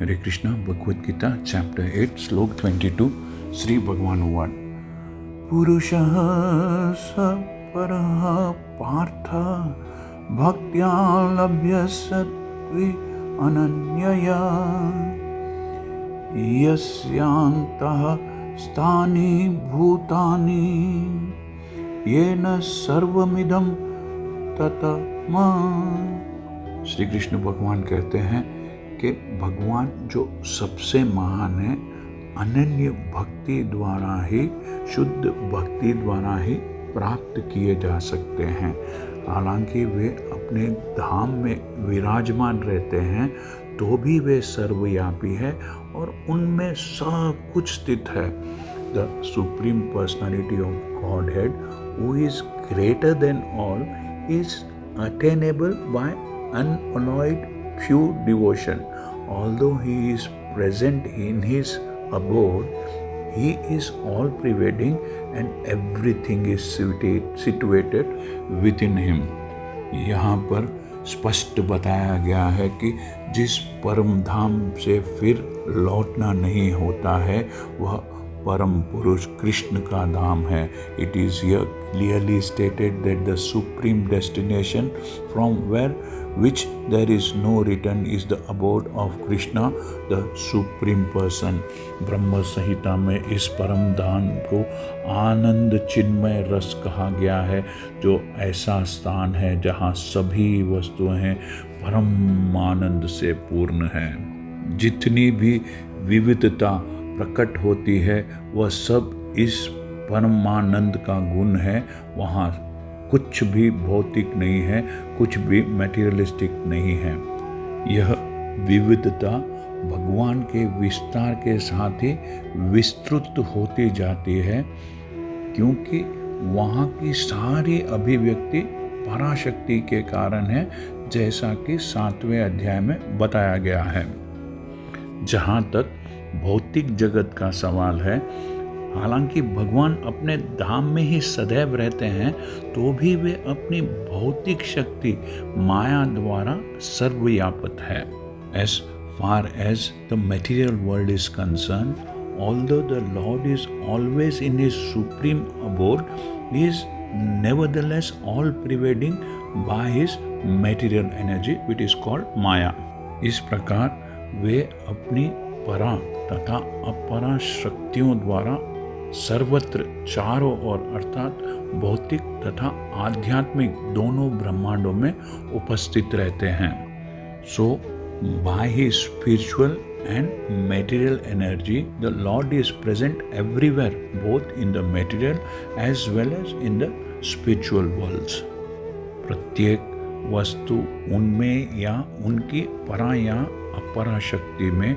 हरे Krishna. Bhagavad Gita chapter 8 श्लोक 22। श्री भगवान उवाच पुरुषः स परः पार्थ भक्त्या लभ्यते अनन्यया यस्यान्तः स्थानि भूतानि येन सर्वमिदं ततः। श्री कृष्ण भगवान कहते हैं कि भगवान जो सबसे महान है, अनन्य भक्ति द्वारा ही, शुद्ध भक्ति द्वारा ही प्राप्त किए जा सकते हैं। हालांकि वे अपने धाम में विराजमान रहते हैं तो भी वे सर्वव्यापी है और उनमें सब कुछ स्थित है। The supreme personality of godhead who is greater than all is attainable by unalloyed pure devotion. Although he is present in his abode, he is all pervading and everything is situated within him. यहाँ पर स्पष्ट बताया गया है कि जिस परम धाम से फिर लौटना नहीं होता है वह परम पुरुष कृष्ण का धाम है। It is here clearly stated that the supreme destination from which there is no return is the abode of Krishna, the supreme person. ब्रह्म संहिता में इस परम धाम को आनंद चिन्मय रस कहा गया है, जो ऐसा स्थान है जहाँ सभी वस्तुएं परम आनंद से पूर्ण हैं। जितनी भी विविधता प्रकट होती है वह सब इस परमानंद का गुण है। वहाँ कुछ भी भौतिक नहीं है, कुछ भी मटेरियलिस्टिक नहीं है। यह विविधता भगवान के विस्तार के साथ ही विस्तृत होती जाती है, क्योंकि वहाँ की सारी अभिव्यक्ति पराशक्ति के कारण है, जैसा कि 7वें अध्याय में बताया गया है। जहाँ तक भौतिक जगत का सवाल है, हालांकि भगवान अपने धाम में ही सदैव रहते हैं तो भी वे अपनी भौतिक शक्ति माया द्वारा सर्वव्यापक है। As far as the material world is concerned, although the Lord is always in his supreme abode, he is nevertheless all pervading by his material energy, which is called Maya. इस प्रकार वे अपनी परा तथा अपरा शक्तियों द्वारा सर्वत्र चारों ओर अर्थात भौतिक तथा आध्यात्मिक दोनों ब्रह्मांडों में उपस्थित रहते हैं। So by his spiritual and material energy the lord is present everywhere, both in the material as well as in the spiritual worlds. प्रत्येक वस्तु उनमें या उनकी परा या अपरा शक्ति में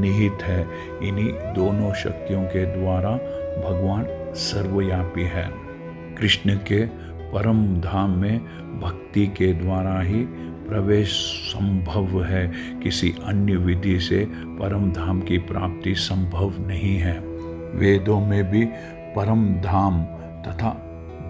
निहित है। इन्हीं दोनों शक्तियों के द्वारा भगवान सर्वव्यापी है। कृष्ण के परम धाम में भक्ति के द्वारा ही प्रवेश संभव है। किसी अन्य विधि से परम धाम की प्राप्ति संभव नहीं है। वेदों में भी परम धाम तथा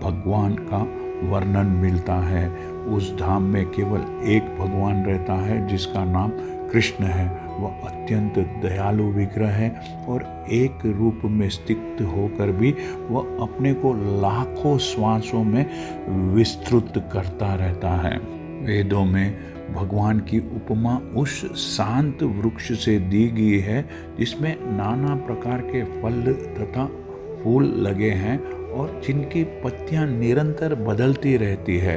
भगवान का वर्णन मिलता है। उस धाम में केवल एक भगवान रहता है जिसका नाम कृष्ण है। वह अत्यंत दयालु विग्रह है और एक रूप में स्थित होकर भी वह अपने को लाखों श्वासों में विस्तृत करता रहता है। वेदों में भगवान की उपमा उस शांत वृक्ष से दी गई है जिसमें नाना प्रकार के फल तथा फूल लगे हैं और जिनकी पत्तियां निरंतर बदलती रहती है।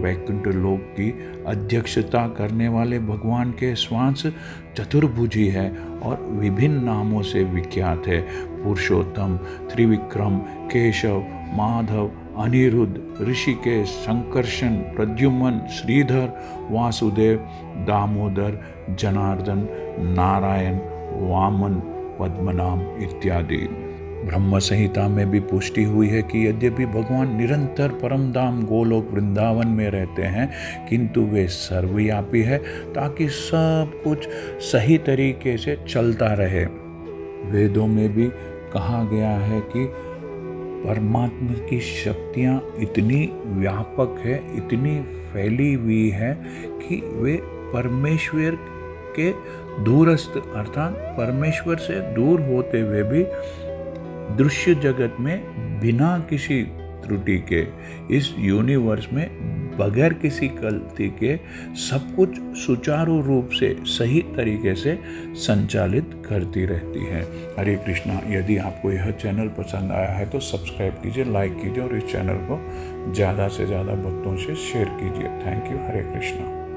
वैकुंठ लोक की अध्यक्षता करने वाले भगवान के श्वास चतुर्भुजी है और विभिन्न नामों से विख्यात है। पुरुषोत्तम, त्रिविक्रम, केशव, माधव, अनिरुद्ध, ऋषिकेश, संकर्षण, प्रद्युम्न, श्रीधर, वासुदेव, दामोदर, जनार्दन, नारायण, वामन, पद्मनाम इत्यादि। ब्रह्म संहिता में भी पुष्टि हुई है कि यद्यपि भगवान निरंतर परमधाम गोलोक वृंदावन में रहते हैं, किंतु वे सर्वव्यापी है ताकि सब कुछ सही तरीके से चलता रहे। वेदों में भी कहा गया है कि परमात्मा की शक्तियाँ इतनी व्यापक है, इतनी फैली हुई है कि वे परमेश्वर के दूरस्थ अर्थात परमेश्वर से दूर होते हुए भी दृश्य जगत में बिना किसी त्रुटि के इस यूनिवर्स में बगैर किसी गलती के सब कुछ सुचारू रूप से सही तरीके से संचालित करती रहती है। हरे कृष्णा। यदि आपको यह चैनल पसंद आया है तो सब्सक्राइब कीजिए, लाइक कीजिए और इस चैनल को ज़्यादा से ज़्यादा भक्तों से शेयर कीजिए। Thank you. हरे कृष्णा।